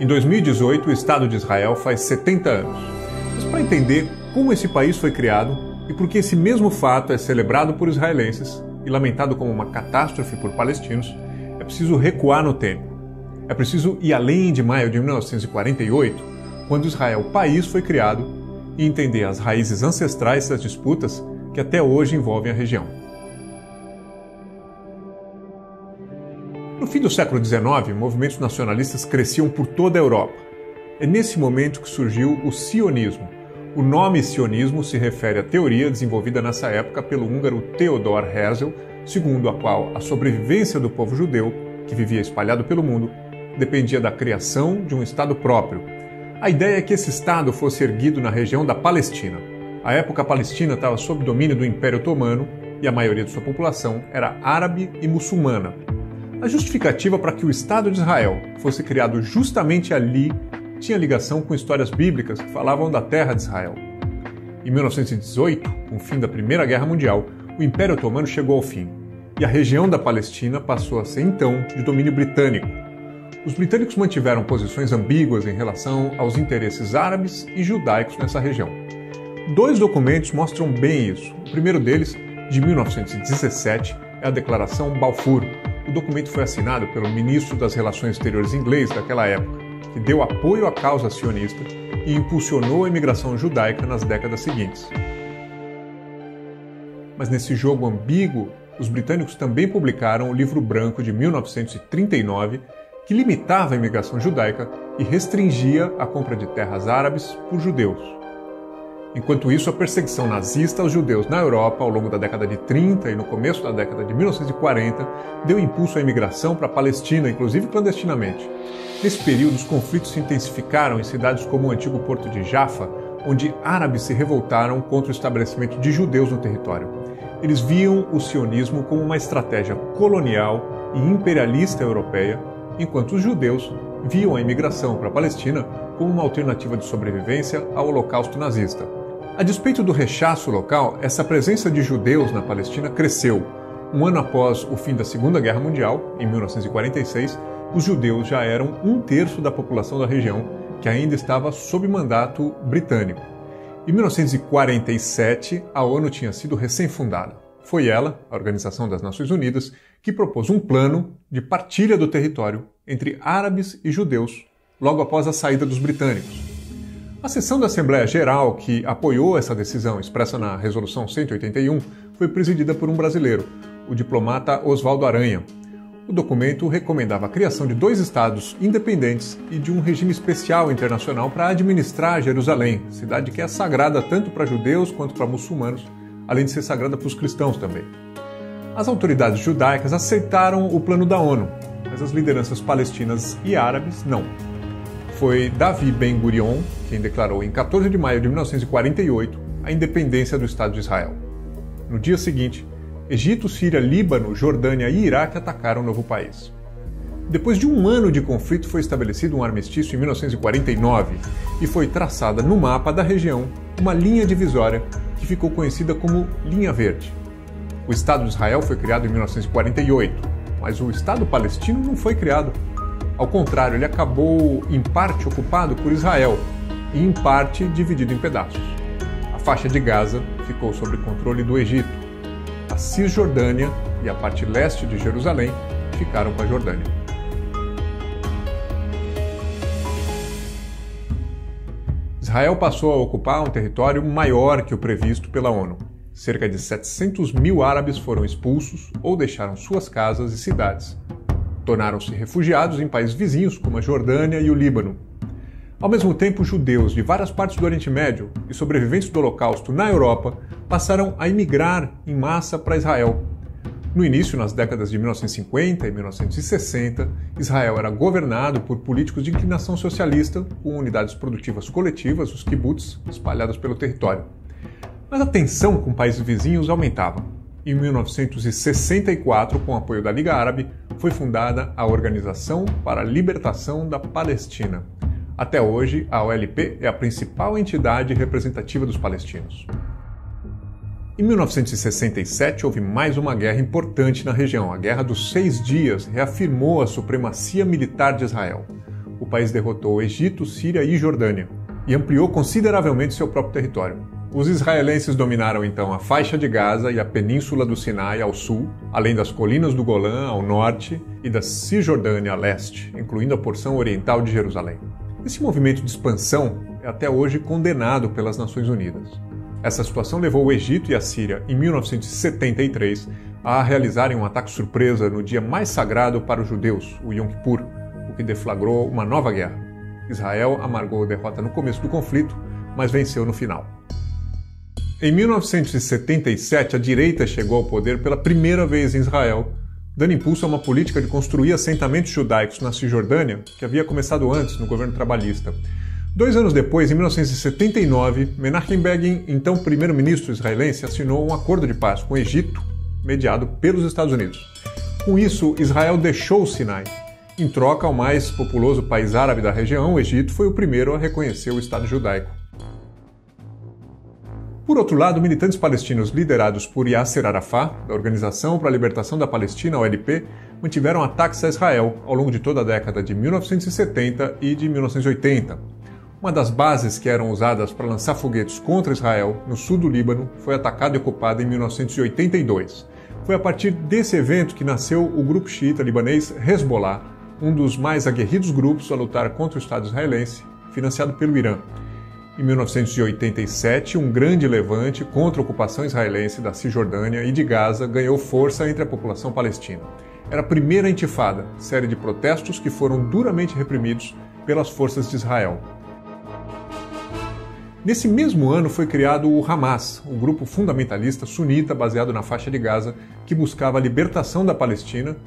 Em 2018, o Estado de Israel faz 70 anos. Mas para entender como esse país foi criado e por que esse mesmo fato é celebrado por israelenses e lamentado como uma catástrofe por palestinos, é preciso recuar no tempo. É preciso ir além de maio de 1948, quando Israel, país, foi criado, e entender as raízes ancestrais das disputas que até hoje envolvem a região. No fim do século XIX, movimentos nacionalistas cresciam por toda a Europa. É nesse momento que surgiu o sionismo. O nome sionismo se refere à teoria desenvolvida nessa época pelo húngaro Theodor Herzl, segundo a qual a sobrevivência do povo judeu, que vivia espalhado pelo mundo, dependia da criação de um Estado próprio. A ideia é que esse Estado fosse erguido na região da Palestina. À época, a Palestina estava sob domínio do Império Otomano e a maioria de sua população era árabe e muçulmana. A justificativa para que o Estado de Israel fosse criado justamente ali tinha ligação com histórias bíblicas que falavam da terra de Israel. Em 1918, com o fim da Primeira Guerra Mundial, o Império Otomano chegou ao fim e a região da Palestina passou a ser então de domínio britânico. Os britânicos mantiveram posições ambíguas em relação aos interesses árabes e judaicos nessa região. Dois documentos mostram bem isso. O primeiro deles, de 1917, é a Declaração Balfour. O documento foi assinado pelo ministro das Relações Exteriores inglês daquela época, que deu apoio à causa sionista e impulsionou a imigração judaica nas décadas seguintes. Mas nesse jogo ambíguo, os britânicos também publicaram o Livro Branco de 1939, que limitava a imigração judaica e restringia a compra de terras árabes por judeus. Enquanto isso, a perseguição nazista aos judeus na Europa ao longo da década de 30 e no começo da década de 1940 deu impulso à imigração para a Palestina, inclusive clandestinamente. Nesse período, os conflitos se intensificaram em cidades como o antigo porto de Jaffa, onde árabes se revoltaram contra o estabelecimento de judeus no território. Eles viam o sionismo como uma estratégia colonial e imperialista europeia, enquanto os judeus viam a imigração para a Palestina como uma alternativa de sobrevivência ao Holocausto nazista. A despeito do rechaço local, essa presença de judeus na Palestina cresceu. Um ano após o fim da Segunda Guerra Mundial, em 1946, os judeus já eram 1/3 da população da região, que ainda estava sob mandato britânico. Em 1947, a ONU tinha sido recém-fundada. Foi ela, a Organização das Nações Unidas, que propôs um plano de partilha do território entre árabes e judeus, logo após a saída dos britânicos. A sessão da Assembleia Geral que apoiou essa decisão expressa na Resolução 181 foi presidida por um brasileiro, o diplomata Oswaldo Aranha. O documento recomendava a criação de 2 estados independentes e de um regime especial internacional para administrar Jerusalém, cidade que é sagrada tanto para judeus quanto para muçulmanos, além de ser sagrada para os cristãos também. As autoridades judaicas aceitaram o plano da ONU, mas as lideranças palestinas e árabes não. Foi Davi Ben-Gurion quem declarou em 14 de maio de 1948 a independência do Estado de Israel. No dia seguinte, Egito, Síria, Líbano, Jordânia e Iraque atacaram o novo país. Depois de um ano de conflito, foi estabelecido um armistício em 1949 e foi traçada no mapa da região uma linha divisória que ficou conhecida como Linha Verde. O Estado de Israel foi criado em 1948, mas o Estado palestino não foi criado. Ao contrário, ele acabou em parte ocupado por Israel e em parte dividido em pedaços. A faixa de Gaza ficou sob controle do Egito. A Cisjordânia e a parte leste de Jerusalém ficaram com a Jordânia. Israel passou a ocupar um território maior que o previsto pela ONU. Cerca de 700 mil árabes foram expulsos ou deixaram suas casas e cidades. Tornaram-se refugiados em países vizinhos como a Jordânia e o Líbano. Ao mesmo tempo, judeus de várias partes do Oriente Médio e sobreviventes do Holocausto na Europa passaram a imigrar em massa para Israel. No início, nas décadas de 1950 e 1960, Israel era governado por políticos de inclinação socialista, com unidades produtivas coletivas, os kibbutz, espalhadas pelo território. Mas a tensão com países vizinhos aumentava. Em 1964, com o apoio da Liga Árabe, foi fundada a Organização para a Libertação da Palestina. Até hoje, a OLP é a principal entidade representativa dos palestinos. Em 1967, houve mais uma guerra importante na região. A Guerra dos 6 Dias reafirmou a supremacia militar de Israel. O país derrotou o Egito, Síria e Jordânia e ampliou consideravelmente seu próprio território. Os israelenses dominaram então a faixa de Gaza e a península do Sinai ao sul, além das colinas do Golã ao norte e da Cisjordânia a leste, incluindo a porção oriental de Jerusalém. Esse movimento de expansão é até hoje condenado pelas Nações Unidas. Essa situação levou o Egito e a Síria, em 1973, a realizarem um ataque surpresa no dia mais sagrado para os judeus, o Yom Kippur, o que deflagrou uma nova guerra. Israel amargou a derrota no começo do conflito, mas venceu no final. Em 1977, a direita chegou ao poder pela primeira vez em Israel, dando impulso a uma política de construir assentamentos judaicos na Cisjordânia, que havia começado antes no governo trabalhista. 2 anos depois, em 1979, Menachem Begin, então primeiro-ministro israelense, assinou um acordo de paz com o Egito, mediado pelos Estados Unidos. Com isso, Israel deixou o Sinai. Em troca, o mais populoso país árabe da região, o Egito, foi o primeiro a reconhecer o Estado judaico. Por outro lado, militantes palestinos liderados por Yasser Arafat, da Organização para a Libertação da Palestina, OLP, mantiveram ataques a Israel ao longo de toda a década de 1970 e de 1980. Uma das bases que eram usadas para lançar foguetes contra Israel, no sul do Líbano, foi atacada e ocupada em 1982. Foi a partir desse evento que nasceu o grupo xiita libanês Hezbollah, um dos mais aguerridos grupos a lutar contra o Estado israelense, financiado pelo Irã. Em 1987, um grande levante contra a ocupação israelense da Cisjordânia e de Gaza ganhou força entre a população palestina. Era a primeira intifada, série de protestos que foram duramente reprimidos pelas forças de Israel. Nesse mesmo ano foi criado o Hamas, um grupo fundamentalista sunita baseado na faixa de Gaza que buscava a libertação da Palestina,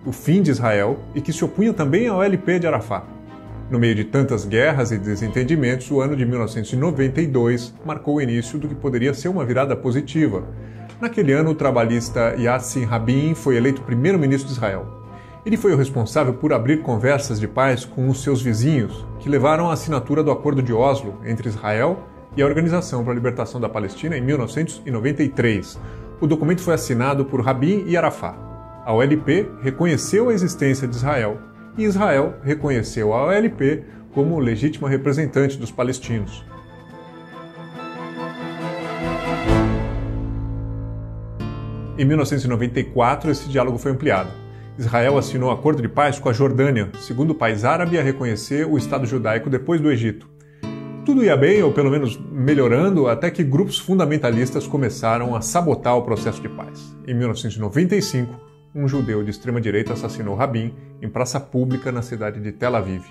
o fim de Israel e que se opunha também ao OLP de Arafat. No meio de tantas guerras e desentendimentos, o ano de 1992 marcou o início do que poderia ser uma virada positiva. Naquele ano, o trabalhista Yassin Rabin foi eleito primeiro-ministro de Israel. Ele foi o responsável por abrir conversas de paz com os seus vizinhos, que levaram à assinatura do Acordo de Oslo entre Israel e a Organização para a Libertação da Palestina em 1993. O documento foi assinado por Rabin e Arafat. A OLP reconheceu a existência de Israel e Israel reconheceu a OLP como legítima representante dos palestinos. Em 1994, esse diálogo foi ampliado. Israel assinou um acordo de paz com a Jordânia, segundo país árabe a reconhecer o Estado judaico depois do Egito. Tudo ia bem, ou pelo menos melhorando, até que grupos fundamentalistas começaram a sabotar o processo de paz. Em 1995, um judeu de extrema-direita assassinou Rabin em praça pública na cidade de Tel Aviv.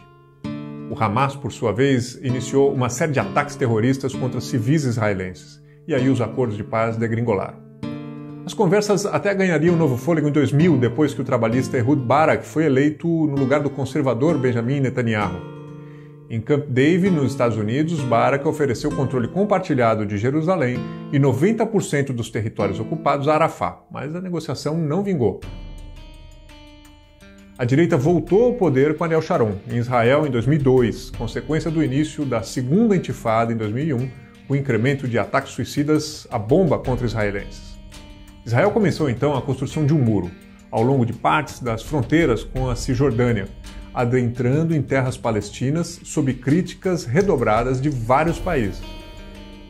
O Hamas, por sua vez, iniciou uma série de ataques terroristas contra civis israelenses, e aí os acordos de paz degringolaram. As conversas até ganhariam um novo fôlego em 2000, depois que o trabalhista Ehud Barak foi eleito no lugar do conservador Benjamin Netanyahu. Em Camp David, nos Estados Unidos, Barak ofereceu controle compartilhado de Jerusalém e 90% dos territórios ocupados a Arafat, mas a negociação não vingou. A direita voltou ao poder com Ariel Sharon, em Israel, em 2002, consequência do início da segunda intifada em 2001, o incremento de ataques suicidas à bomba contra israelenses. Israel começou então a construção de um muro, ao longo de partes das fronteiras com a Cisjordânia, adentrando em terras palestinas sob críticas redobradas de vários países.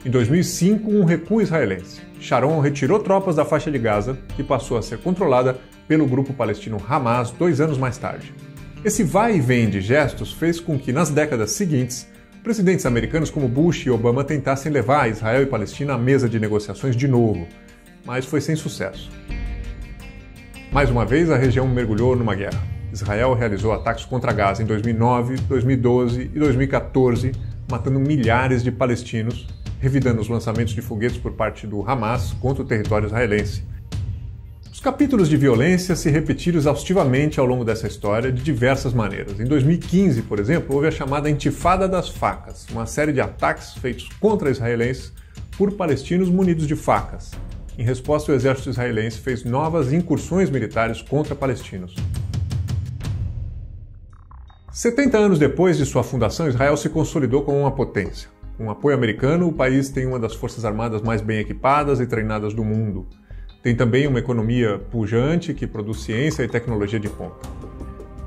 Em 2005, um recuo israelense. Sharon retirou tropas da faixa de Gaza e passou a ser controlada pelo grupo palestino Hamas 2 anos mais tarde. Esse vai e vem de gestos fez com que, nas décadas seguintes, presidentes americanos como Bush e Obama tentassem levar Israel e Palestina à mesa de negociações de novo, mas foi sem sucesso. Mais uma vez, a região mergulhou numa guerra. Israel realizou ataques contra Gaza em 2009, 2012 e 2014, matando milhares de palestinos, revidando os lançamentos de foguetes por parte do Hamas contra o território israelense. Os capítulos de violência se repetiram exaustivamente ao longo dessa história de diversas maneiras. Em 2015, por exemplo, houve a chamada Intifada das Facas, uma série de ataques feitos contra israelenses por palestinos munidos de facas. Em resposta, o exército israelense fez novas incursões militares contra palestinos. 70 anos depois de sua fundação, Israel se consolidou como uma potência. Com apoio americano, o país tem uma das forças armadas mais bem equipadas e treinadas do mundo. Tem também uma economia pujante que produz ciência e tecnologia de ponta.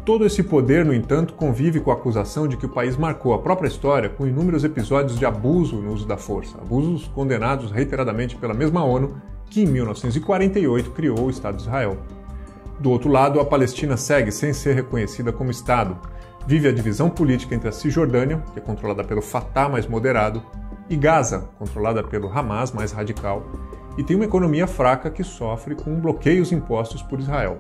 Todo esse poder, no entanto, convive com a acusação de que o país marcou a própria história com inúmeros episódios de abuso no uso da força, abusos condenados reiteradamente pela mesma ONU, que em 1948 criou o Estado de Israel. Do outro lado, a Palestina segue sem ser reconhecida como Estado. Vive a divisão política entre a Cisjordânia, que é controlada pelo Fatah mais moderado, e Gaza, controlada pelo Hamas mais radical, e tem uma economia fraca que sofre com bloqueios impostos por Israel.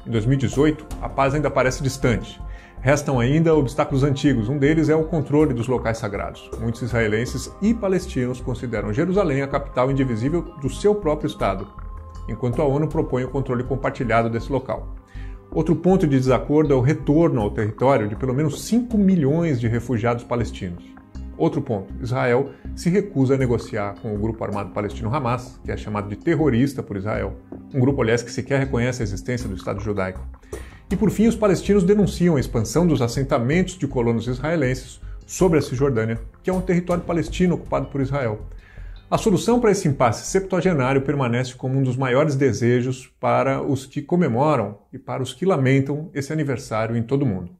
Em 2018, a paz ainda parece distante. Restam ainda obstáculos antigos, um deles é o controle dos locais sagrados. Muitos israelenses e palestinos consideram Jerusalém a capital indivisível do seu próprio Estado, enquanto a ONU propõe o controle compartilhado desse local. Outro ponto de desacordo é o retorno ao território de pelo menos 5 milhões de refugiados palestinos. Outro ponto, Israel se recusa a negociar com o grupo armado palestino Hamas, que é chamado de terrorista por Israel, um grupo, aliás, que sequer reconhece a existência do Estado judaico. E por fim, os palestinos denunciam a expansão dos assentamentos de colonos israelenses sobre a Cisjordânia, que é um território palestino ocupado por Israel. A solução para esse impasse septuagenário permanece como um dos maiores desejos para os que comemoram e para os que lamentam esse aniversário em todo o mundo.